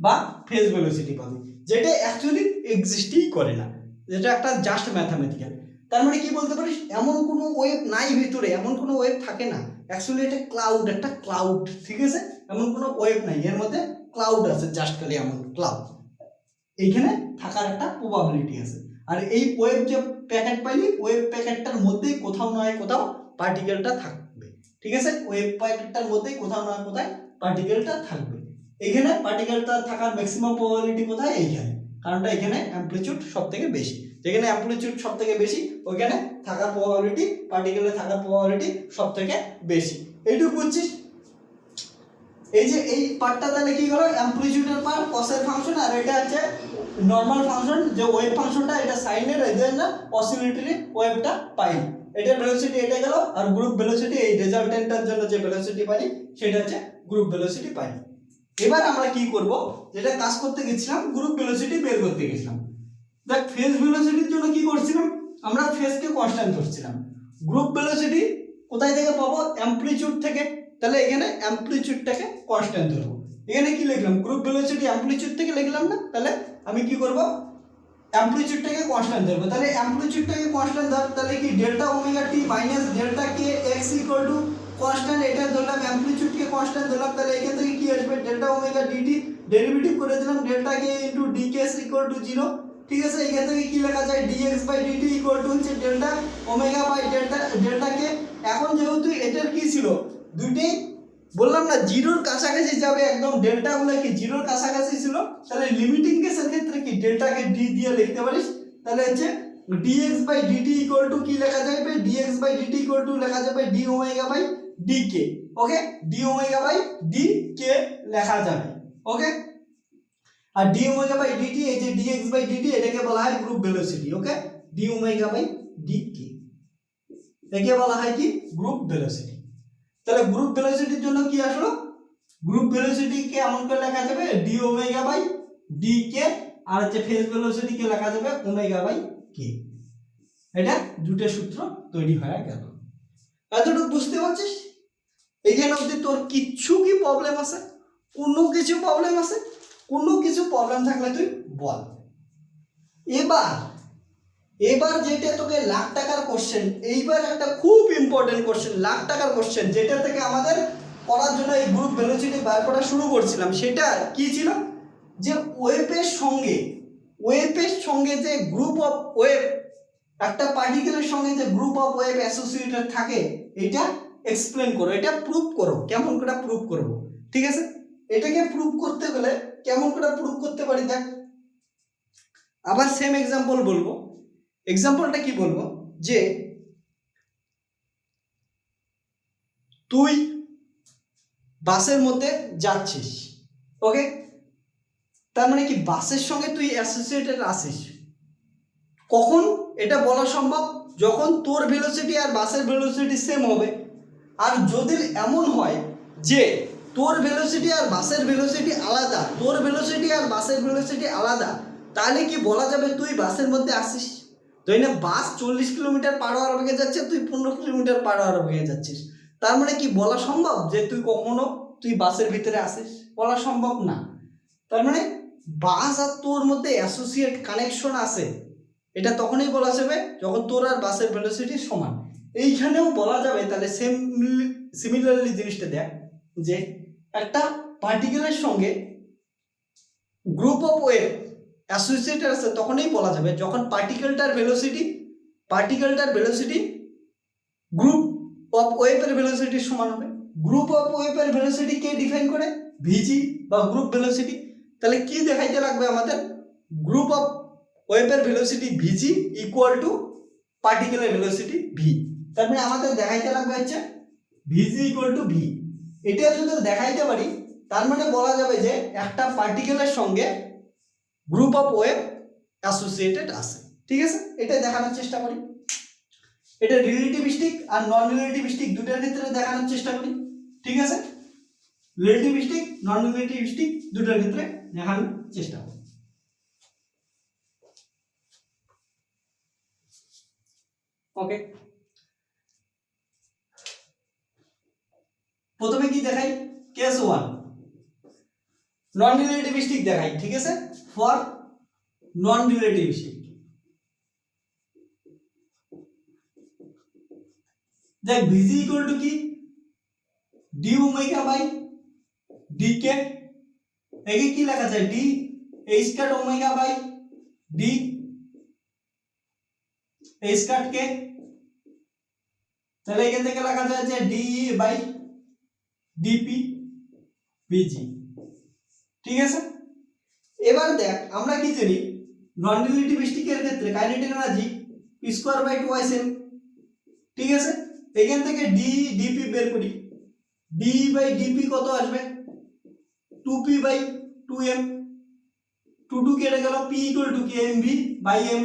বা ফেজ ভেলোসিটি পাবি, যেটা অ্যাকচুয়ালি এক্সিস্টই করে না, যেটা একটা জাস্ট ম্যাথামেটিক্যাল। তার মানে কি বলতে পারিস, এমন কোনো ওয়েভ নাই ভিতরে, এমন কোনো ওয়েভ থাকে না, অ্যাকচুয়ালি এটা ক্লাউড, একটা ক্লাউড, ঠিক আছে, এমন কোনো ওয়েভ নাই, এর মধ্যে ক্লাউড আছে, জাস্ট খালি এমন ক্লাউড, এইখানে থাকার একটা প্রবাবিলিটি আছে। আর এই ওয়েভ যে প্যাকেট পাইলি, ওয়েভ প্যাকেটটার মধ্যেই কোথাও নয় কোথাও পার্টিকেলটা থাকবে, ঠিক আছে, ওয়েভ প্যাকেটটার মধ্যেই কোথাও নয় কোথায় পার্টিকেলটা থাকবে। এখানে পার্টিকেলটা থাকার ম্যাক্সিমাম প্রবাবিলিটি কোথায়, এইখানে, কারণটা এখানে অ্যামপ্লিটিউড সবথেকে বেশি, যেখানে অ্যামপ্লিটিউড সবথেকে বেশি ওইখানে থাকার প্রবাবিলিটি, পার্টিকেলে থাকার প্রবাবিলিটি সবথেকে বেশি। এইটুকু বুঝছিস। এই যে এই পার্টটা তাহলে কি হলো, অ্যামপ্লিটিউডের পার্ট কসের ফাংশন, আর এটা হচ্ছে নরমাল ফাংশন, যে ওয়েভ ফাংশনটা এটা সাইনের, এই জন্য অসিলেটরি ওয়েভটা পাই, এটার ভেলোসিটি এটা গেল, আর গ্রুপ ভেলোসিটি এই রেজাল্টেন্টটার জন্য যে ভেলোসিটি পাই সেটা হচ্ছে গ্রুপ ভেলোসিটি পাই। এবার আমরা কি করব, যেটা কাজ করতে গেছিলাম গ্রুপ ভেলোসিটি বের করতে গেছিলাম, দেখ ফেজ ভেলোসিটির জন্য কি করছিলাম, আমরা ফেজকে কনস্ট্যান্ট ধরছিলাম, গ্রুপ ভেলোসিটি কোথায় থেকে পাবো, অ্যামপ্লিটিউড থেকে, তাহলে এখানে অ্যামপ্লিটিউডটাকে কনস্ট্যান্ট ধরবো, এখানে কি লিখলাম গ্রুপ ভেলোসিটি অ্যামপ্লিটিউড থেকে লিখলাম না, তাহলে আমি কি করব অ্যামপ্লিটিউডটাকে কনস্ট্যান্ট ধরবো, তাহলে অ্যামপ্লিটিউডটাকে কনস্ট্যান্ট ধর, তাহলে কি delta omega T minus delta K X equal to constant, এটা ধরলাম অ্যামপ্লিটিউডকে কনস্ট্যান্ট ধরলাম, তাহলে এখান থেকে কি আসবে ডেল্টা ওমেগা ডিটি, ডেরিভেটিভ করে দিলাম delta k into d k equal to 0, ঠিক আছে, এখান থেকে কি লেখা যায় dx by dt equal to হচ্ছে delta omega by delta k. এখন যেহেতু এটার কি ছিল, দুইটাই বললাম না জিরোর কাছাকাছি যাবে, একদম ডেল্টা গুলো কি জিরোর কাছাকাছি ছিল, তাহলে লিমিটিং কেসের ক্ষেত্রে কি ডেল্টাকে ডি দিয়ে লিখতে পারিস, তাহলে হচ্ছে dx by dt equal to কি লেখা যাবে, dx by dt equal to লেখা যাবে d omega by D K. Okay, D omega by D K লেখা যাবে। ওকে, আর ডি ওমেগা বাই ডিটি এই যে ডিএক্স বাই ডিটি এটাকে বলা হয় group velocity. Okay, D omega by D K একে বলা হয় কি গ্রুপ ভেলোসিটি। তাহলে গ্রুপ ভেলোসিটির জন্য কি আসলো, গ্রুপ ভেলোসিটি কে এমন করে লেখা যাবে ডি ওমেগা বাই ডি কে, আর হচ্ছে ফেজ ভেলোসিটি কে লেখা যাবে ওমেগা বাই কে। এটা দুটো সূত্র তৈরি হয়ে গেল। এতটুকু বুঝতে পারছিস? এইখানে অবধি তোর কিচ্ছু কি প্রবলেম আছে? কোনো কিছু প্রবলেম আছে? কোনো কিছু প্রবলেম থাকলে তুই বল। এবার যেটা তোকে লাখ টাকার কোশ্চেন, এইবার একটা খুব ইম্পর্টেন্ট কোশ্চেন, লাখ টাকার কোশ্চেন, যেটা থেকে আমাদের পড়ার জন্য এই গ্রুপ ভেলোসিটি বার করা শুরু করছিলাম, সেটা কি ছিল যে ওয়েভের সঙ্গে যে গ্রুপ অফ ওয়েভ, একটা পার্টিকেলের সঙ্গে যে গ্রুপ অফ ওয়েভ অ্যাসোসিয়েটেড থাকে, এটা এক্সপ্লেন করো, এটা প্রুফ করো। কেমন করে প্রুফ করব? ঠিক আছে, এটাকে প্রুফ করতে গেলে কেমন করে প্রুফ করতে পারি দেখ। আবার সেম এক্সাম্পল বলবো। এক্সাম্পলটা কি বলবো, যে তুই বাসের মধ্যে যাচ্ছিস। ওকে, তার মানে কি বাসের সঙ্গে তুই অ্যাসোসিয়েটেড আসিস। কখন এটা বলা সম্ভব? যখন তোর ভেলোসিটি আর বাসের ভেলোসিটি সেম হবে। আর যদি এমন হয় যে তোর ভেলোসিটি আর বাসের ভেলোসিটি আলাদা, তোর ভেলোসিটি আর বাসের ভেলোসিটি আলাদা, তাহলে কি বলা যাবে তুই বাসের মধ্যে আসিস? তাই না, বাস 40 কিলোমিটার পার আওয়ার বেগে যাচ্ছে, তুই 15 কিলোমিটার পার আওয়ার বেগে যাচ্ছিস। তার মানে কি বলা সম্ভব যে তুই বাসের ভিতরে আসিস? বলা সম্ভব না। তার মানে বাস আর তোর মধ্যে অ্যাসোসিয়েট কানেকশন আছে, এটা তখনই বলা যাবে যখন তোর আর বাসের ভেলোসিটি সমান। এইখানেও বলা যাবে। তাহলে সিমিলারলি জিনিসটা দেখ, যে একটা পার্টিকেলের সঙ্গে গ্রুপ অফ ওয়েভ অ্যাসোসিয়েটেড আছে, তখনই বলা যাবে যখন পার্টিকেলটার ভেলোসিটি গ্রুপ অফ ওয়েভের ভেলোসিটির সমান হবে। গ্রুপ অফ ওয়েভের ভেলোসিটি কে ডিফাইন করে? ভিজি বা গ্রুপ ভেলোসিটি। তাহলে কি দেখাইতে লাগবে আমাদের? গ্রুপ অফ ওয়েভের ভেলোসিটি ভিজি ইকুয়াল টু পার্টিকেলের ভেলোসিটি ভি। তার মানে আমাদের দেখাইতে লাগবে হচ্ছে ভিজি ইকুয়াল টু ভি। এটা যদি দেখাইতে পারি, তার মানে বলা যাবে যে একটা পার্টিকেলের সঙ্গে গ্রুপ অফ ওয়েভ অ্যাসোসিয়েটেড আছে। ঠিক আছে, এটা দেখানোর চেষ্টা করি। এটা রিলেটিভিস্টিক আর নন রিলেটিভিস্টিক দুটার ক্ষেত্রে দেখানোর চেষ্টা করি। ঠিক আছে, রিলেটিভিস্টিক নন রিলেটিভিস্টিক দুটার ক্ষেত্রে দেখানোর চেষ্টা করি। ওকে, প্রথমে কি দেখাই? কেস 1 নন রিলেটিভিস্টিক দেখাই। ঠিক আছে, ফর নন রিলেটিভিস্টিক দেখ ভিজি ইকুয়াল টু কি D omega by D K. একে কি লেখা যায়? D H cut omega by D H cut K. তাহলে এখান থেকে লেখা যায় যে ডি বাই ডিপি ভিজি। ঠিক আছে, এবার দেখ আমরা কি জানি নন রিলেটিভিস্টিকের ক্ষেত্রে kinetic energy p square by 2m। ঠিক আছে, এখান থেকে ডি ডিপি বের করি। ডি বাই ডিপি কত আসবে? 2p by 2m। 2 কেটে গেল, p ইকুয়াল টু কি mv বাই m।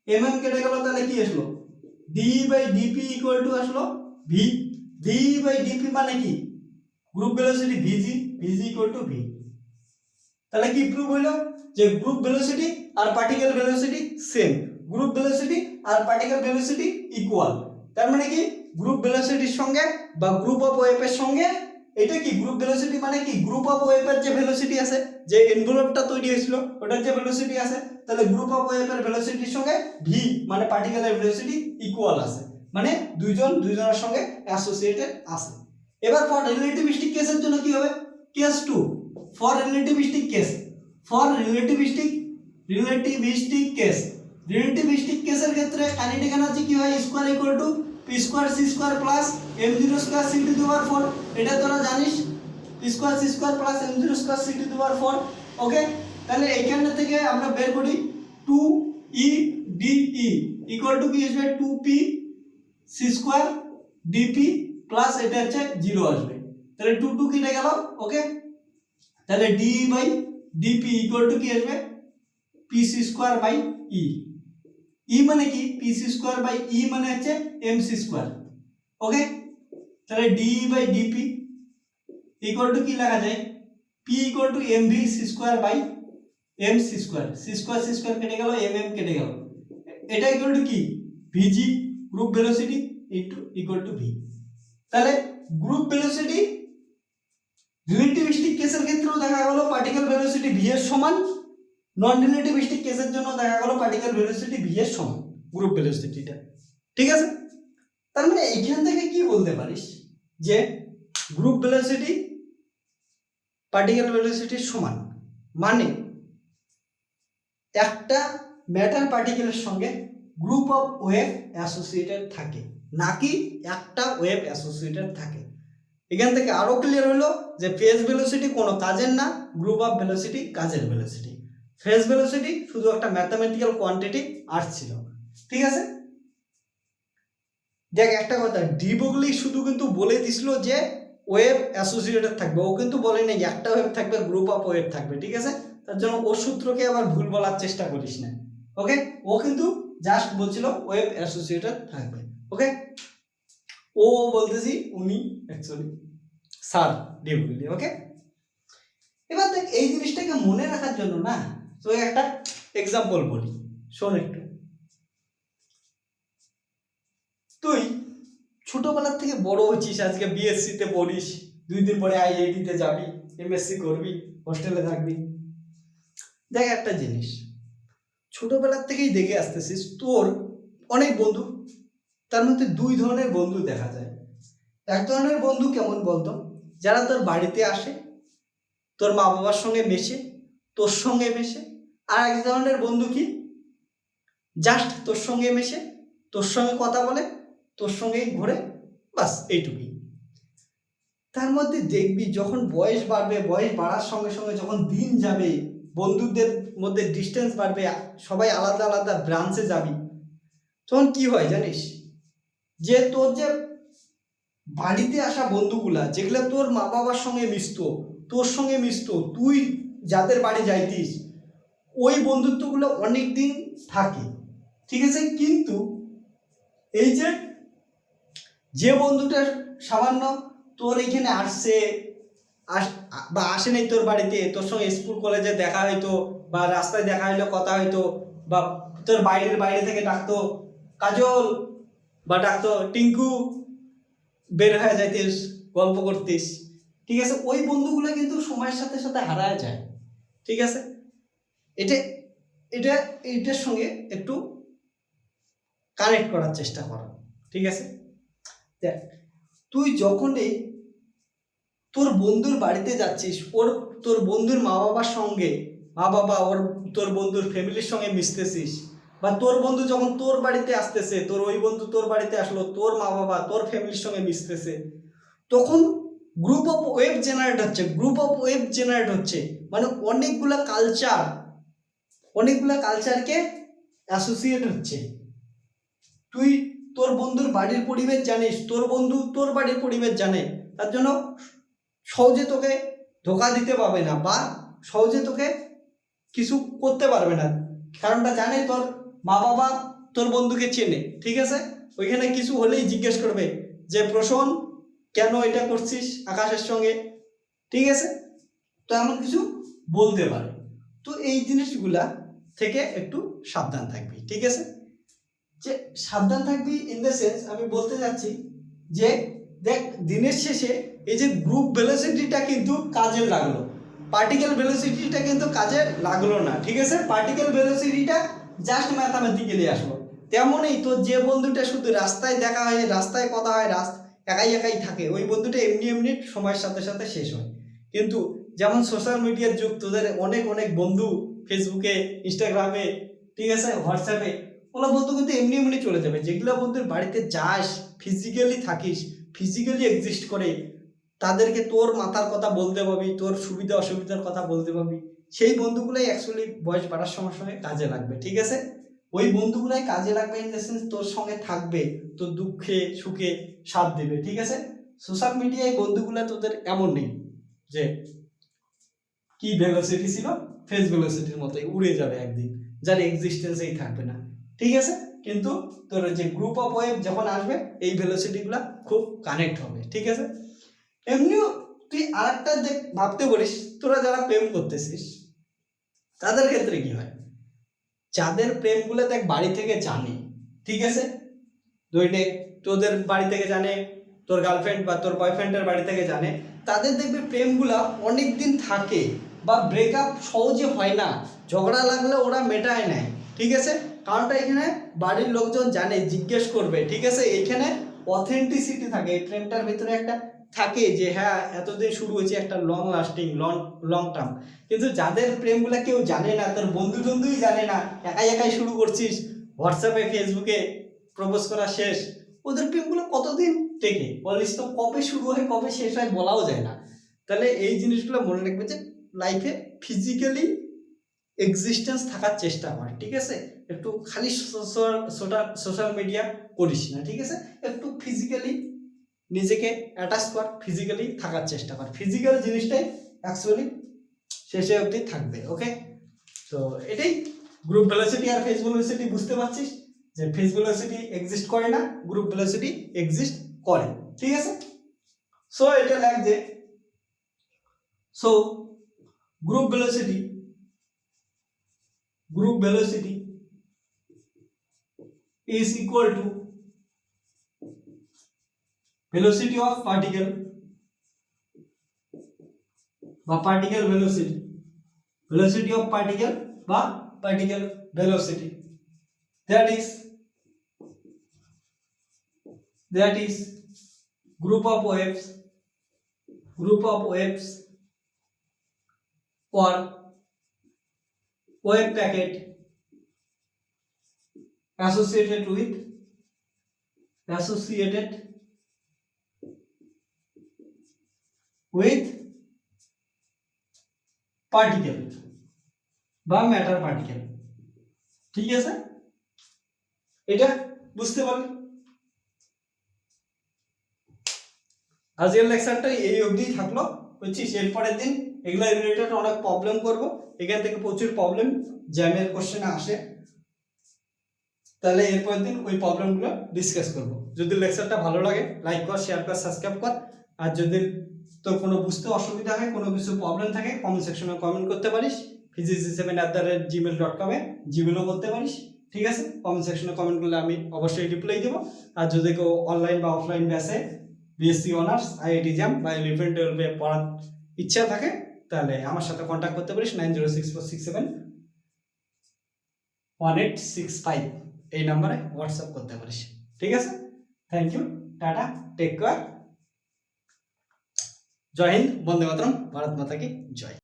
mm কেটে গেল, তাহলে কি আসলো? d by dp equal to আসলো v। v বাই dp মানে কি? Group velocity vg, vg equal to v। তাহলে কি প্রুভ হলো যে গ্রুপ ভেলোসিটি আর particle velocity same, group velocity আর পার্টিকেল ভেলোসিটি ইকুয়াল। তার মানে কি গ্রুপ ভেলোসিটির সঙ্গে বা গ্রুপ অফ ওয়েভের সঙ্গে, এটা কি গ্রুপ ভেলোসিটি মানে কি গ্রুপ অফ ওয়েভের যে ভেলোসিটি আছে, যে এনভেলপটা তৈরি হয়েছিল ওটার যে ভেলোসিটি আছে, তাহলে গ্রুপ অফ ওয়েভের ভেলোসিটির সঙ্গে ভি মানে পার্টিকেলের ভেলোসিটি ইকুয়াল আছে, মানে দুইজনের সঙ্গে অ্যাসোসিয়েটেড আছে। এবার ফর রিলেটিভিস্টিক কেসের জন্য কি হবে? Case 2 for relativistic case. For relativistic কেসের ক্ষেত্রে কাইনেটিক এনার্জি কি হয়? Square equal to P square C square plus m0 square c to the power 4। এটা তোরা জানিস, P square C square plus m0 square c to the power 4। Okay, তাহলে এইখান থেকে আমরা বের করি 2e de ইকুয়াল টু কি আসবে? 2p c square dp plus এটা হচ্ছে 0 আসবে, তাহলে 2 2 কেটে গেল। ওকে, তাহলে D by DP equal to কি আসবে, পিসি স্কোয়ার বাই ই। ই মানে কি, পিসি স্কোয়ার বাই ই মানে হচ্ছে এমসি স্কোয়ার। ওকে, তাহলে D by DP equal to কি লেখা যায়, P equal to M V C square by M C square. C square কেটে গেল, এম এম কেটে গেল, এটা ইকুয়াল টু কি, ভিজি group velocity into equal to V. তাহলে গ্রুপ ভেলোসিটি রিলেটিভিস্টিক কেসের ক্ষেত্রেও দেখা গেল পার্টিকেল ভেলোসিটি ভি এর সমান, নন রিলেটিভিস্টিক কেসের জন্য দেখা গেল পার্টিকেল ভেলোসিটি ভি এর সমান গ্রুপ ভেলোসিটিটা। ঠিক আছে, তার মানে এইখান থেকে কি বলতে পারিস যে গ্রুপ ভেলোসিটি পার্টিকেল ভেলোসিটির সমান, মানে একটা ম্যাটার পার্টিকেলের সঙ্গে গ্রুপ অফ ওয়েভ অ্যাসোসিয়েটেড থাকে, নাকি একটা ওয়েভ অ্যাসোসিয়েটেড থাকে। এখান থেকে আরো ক্লিয়ার হলো যে ফেজ ভেলোসিটি কোনো কাজের না, গ্রুপ অফ ভেলোসিটি কাজের ভেলোসিটি। ফেজ ভেলোসিটি শুধু একটা ম্যাথমেটিক্যাল কোয়ান্টিটি আসছিল। ঠিক আছে, দেখ একটা কথা, ডি ব্রগলি শুধু কিন্তু বলে দিছিল যে ওয়েভ অ্যাসোসিয়েটেড থাকবে, ও কিন্তু বলে নাই একটা ওয়েভ থাকবে, গ্রুপ অফ ওয়েভ থাকবে। ঠিক আছে, তার জন্য ও সূত্রকে আবার ভুল বলার চেষ্টা করিস না। ওকে, ও কিন্তু জাস্ট বলছিল ওয়েভ অ্যাসোসিয়েটেড থাকবে। ওকে, ও বলতেছি উনি অ্যাকচুয়ালি স্যার ডি ব্রগলি। ওকে, এবার দেখ এই জিনিসটাকে মনে রাখার জন্য না, তো একটা এক্সাম্পল বলি, শোন একটু। তুই ছোটবেলার থেকে বড় হচ্ছিস, আজকে বিএসসি তে পড়িস, 2 দিন পরে আইআইটি তে যাবি, এমএসসি করবি, হোস্টেলে থাকবি। দেখ একটা জিনিস, ছোটবেলার থেকেই দেখে আসতেছিস তোর অনেক বন্ধু, তার মধ্যে 2 ধরনের বন্ধু দেখা যায়। এক ধরনের বন্ধু কেমন বলতো, যারা তোর বাড়িতে আসে, তোর মা বাবার সঙ্গে মেশে, তোর সঙ্গে মেশে। আর এক ধরনের বন্ধু কি, জাস্ট তোর সঙ্গে মেশে, তোর সঙ্গে কথা বলে, তোর সঙ্গেই ঘোরে, বাস এইটুকুই। তার মধ্যে দেখবি যখন বয়স বাড়বে, বয়স বাড়ার সঙ্গে সঙ্গে যখন দিন যাবে, বন্ধুদের মধ্যে ডিস্টেন্স বাড়বে, সবাই আলাদা আলাদা ব্রাঞ্চে যাবি, তখন কি হয় জানিস, যে তোর যে বাড়িতে আসা বন্ধুগুলা, যেগুলো তোর মা বাবার সঙ্গে মিশতো, তোর সঙ্গে মিশতো, তুই যাদের বাড়ি যাইতিস, ওই বন্ধুত্বগুলো অনেক দিন থাকে। ঠিক আছে, কিন্তু এই যে বন্ধুটা সামান্য তোর এইখানে আসছে বা আসে নাই তোর বাড়িতে, তোর সঙ্গে স্কুল কলেজে দেখা হইতো, বা রাস্তায় দেখা হইলো, কথা হইতো, বা তোর বাইরে থেকে ডাকতো কাজল, বা ডাকতো টিঙ্কু, বের হয়ে যাইতিস, গল্প করতিস। ঠিক আছে, ওই বন্ধুগুলো কিন্তু সময়ের সাথে সাথে হারায় যায়। ঠিক আছে, এটা এটা এইটার সঙ্গে একটু কানেক্ট করার চেষ্টা কর। ঠিক আছে, দেখ তুই যখনই তোর বন্ধুর বাড়িতে যাচ্ছিস, তোর বন্ধুর মা বাবার সঙ্গে, মা বাবা তোর বন্ধুর ফ্যামিলির সঙ্গে মিশতেছিস, বা তোর বন্ধু যখন তোর বাড়িতে আসতেছে, তোর ওই বন্ধু তোর বাড়িতে আসলো, তোর মা বাবা তোর ফ্যামিলির সঙ্গে মিশতেছে, তখন গ্রুপ অফ ওয়েভ জেনারেট হচ্ছে, মানে অনেকগুলা কালচারকে অ্যাসোসিয়েট হচ্ছে। তুই তোর বন্ধুর বাড়ির পরিবেশ জানিস, তোর বন্ধু তোর বাড়ির পরিবেশ জানে, তার জন্য সহজে তোকে ধোকা দিতে পারবে না, বা সহজে তোকে কিছু করতে পারবে না, কারণটা জানে তোর মা বাবা তোর বন্ধুকে চেনে। ঠিক আছে, ওইখানে কিছু হলেই জিজ্ঞেস করবে যে প্রসন্ন কেন এটা করছিস আকাশের সঙ্গে। ঠিক আছে, তো এমন কিছু বলতে পারে। তো এই জিনিসগুলা থেকে একটু সাবধান থাকবি। ঠিক আছে, যে সাবধান থাকবি ইন দ্য সেন্স আমি বলতে যাচ্ছি যে দেখ দিনের শেষে এই যে গ্রুপ ভেলোসিটিটা কিন্তু কাজে লাগলো, পার্টিকেল ভেলোসিটিটা কিন্তু কাজে লাগলো না। ঠিক আছে, পার্টিকেল ভেলোসিটিটা জাস্ট ম্যাথামেটিক্যালি আসলো। তেমনই তো যে বন্ধুটা শুধু রাস্তায় দেখা হয়, রাস্তায় কথা হয়, একাই থাকে, ওই বন্ধুটা এমনি সময়ের সাথে সাথে শেষ হয়। কিন্তু যেমন সোশ্যাল মিডিয়ার যুগ, তোদের অনেক বন্ধু ফেসবুকে, ইনস্টাগ্রামে, ঠিক আছে, হোয়াটসঅ্যাপে, ওগুলো বন্ধু কিন্তু এমনি চলে যাবে। যেগুলো বন্ধুর বাড়িতে যাস, ফিজিক্যালি থাকিস, ফিজিক্যালি এক্সিস্ট করে, তাদেরকে তোর মাথার কথা বলতে পাবি, তোর সুবিধা অসুবিধার কথা বলতে পাবি, সেই বন্ধুগুলোই অ্যাকচুয়ালি বয়স বাড়ার সঙ্গে কাজে লাগবে। ঠিক আছে, ওই বন্ধুগুলাই কাজে লাগবে, ইন দ্য সেন্স তোর সঙ্গে থাকবে, তোর দুঃখে সুখে সাথ দেবে, ঠিক আছে। সোশ্যাল মিডিয়ায় বন্ধুগুলা তোদের এমন নেই যে কি ভেলোসিটি ছিল ফেস ভেলোসিটির মতোই উড়ে যাবে একদিন, যার এক্সিস্টেন্সেই থাকবে না, ঠিক আছে। কিন্তু তোর যে গ্রুপ অফ ওয়েভ যখন আসবে এই ভেলোসিটিগুলো খুব কানেক্ট হবে, ঠিক আছে। এমনিও তুই আরেকটা দেখ, ভাবতে পারিস তোরা যারা প্রেম করতেছিস তাদের ক্ষেত্রে কি হয়, যাদের প্রেমগুলো দেখ বাড়ি থেকে জানে, ঠিক আছে, ধরলে তোদের বাড়ি থেকে জানে, তোর গার্লফ্রেন্ড বা তোর বয়ফ্রেন্ডের বাড়ি থেকে জানে, তাদের দেখবে প্রেমগুলা অনেক দিন থাকে বা ব্রেকআপ সহজে হয় না, ঝগড়া লাগলে ওরা মেটায় নেয়, ঠিক আছে। কারণটা এখানে বাড়ির লোকজন জানে, জিজ্ঞেস করবে, ঠিক আছে। এখানে অথেন্টিসিটি থাকে, এই প্রেমটার ভিতরে একটা থাকে যে হ্যাঁ এতদিন শুরু হয়েছে, একটা লং লাস্টিং লং টার্ম। কিন্তু যাদের প্রেমগুলা কেউ জানে না, তোর বন্ধু টন্ধুই জানে না, একাই একাই শুরু করছিস, হোয়াটসঅ্যাপে ফেসবুকে প্রপোজ করা শেষ, ওদের প্রেমগুলো কতদিন টেকে বলিস তো, কবে শুরু হয় কবে শেষ হয় বলাও যায় না। তাহলে এই জিনিসগুলো মনে রাখবে যে লাইফে ফিজিক্যালি এক্সিস্টেন্স থাকার চেষ্টা কর, ঠিক আছে। একটু খালি সোশ্যাল মিডিয়া করিস না, ঠিক আছে। একটু ফিজিক্যালি নিজেকে অ্যাটাচ কর, ফিজিক্যালি থাকার চেষ্টা কর, ফিজিক্যাল জিনিসটাই অ্যাকচুয়ালি শেষে অবধি থাকবে, ওকে। তো এটাই গ্রুপ ভেলোসিটি আর ফেস ভেলোসিটি, বুঝতে পারছিস যে ফেস ভেলোসিটি এক্সিস্ট করে না, গ্রুপ ভেলোসিটি এক্সিস্ট করে, ঠিক আছে। সো এটা লাগছে, so group velocity is equal to velocity of particle বা particle velocity of particle বা particle velocity, that is group of waves or wave packet associated with particle বা ম্যাটার পার্টিকেল, ঠিক আছে। এটা বুঝতে পারলি। আজকের লেকচারটা এই অবধি থাকলো, বুঝছিস। এরপরের দিন এগুলো রিলেটেড অনেক প্রবলেম করব, এখান থেকে প্রচুর প্রবলেম জ্যামের কোশ্চেনে আসে, তাহলে এরপরের দিন ওই প্রবলেমগুলো ডিসকাস করব। যদি লেকচারটা ভালো লাগে লাইক কর, শেয়ার কর, সাবস্ক্রাইব কর। আর যদি তোর কোনো বুঝতে অসুবিধা হয়, কোনো কিছু প্রবলেম থাকে, কমেন্ট সেকশনে কমেন্ট করতে পারিস, physics7@gmail.com জিমেলও করতে পারিস, ঠিক আছে। কমেন্ট সেকশনে কমেন্ট করলে আমি অবশ্যই রিপ্লাই দেবো। আর যদি কেউ অনলাইন বা অফলাইন ব্যাচে বিএসসি অনার্স, আইআইটি জ্যাম বা 11-12 পড়ার ইচ্ছা থাকে তাহলে আমার সাথে কন্ট্যাক্ট করতে পারিস 9064671865 এই নাম্বারে হোয়াটসঅ্যাপ করতে পারিস, ঠিক আছে। Thank you, tata, take care, জয় হিন্দ, বন্দে মাতরম, ভারত মাতা কি জয়।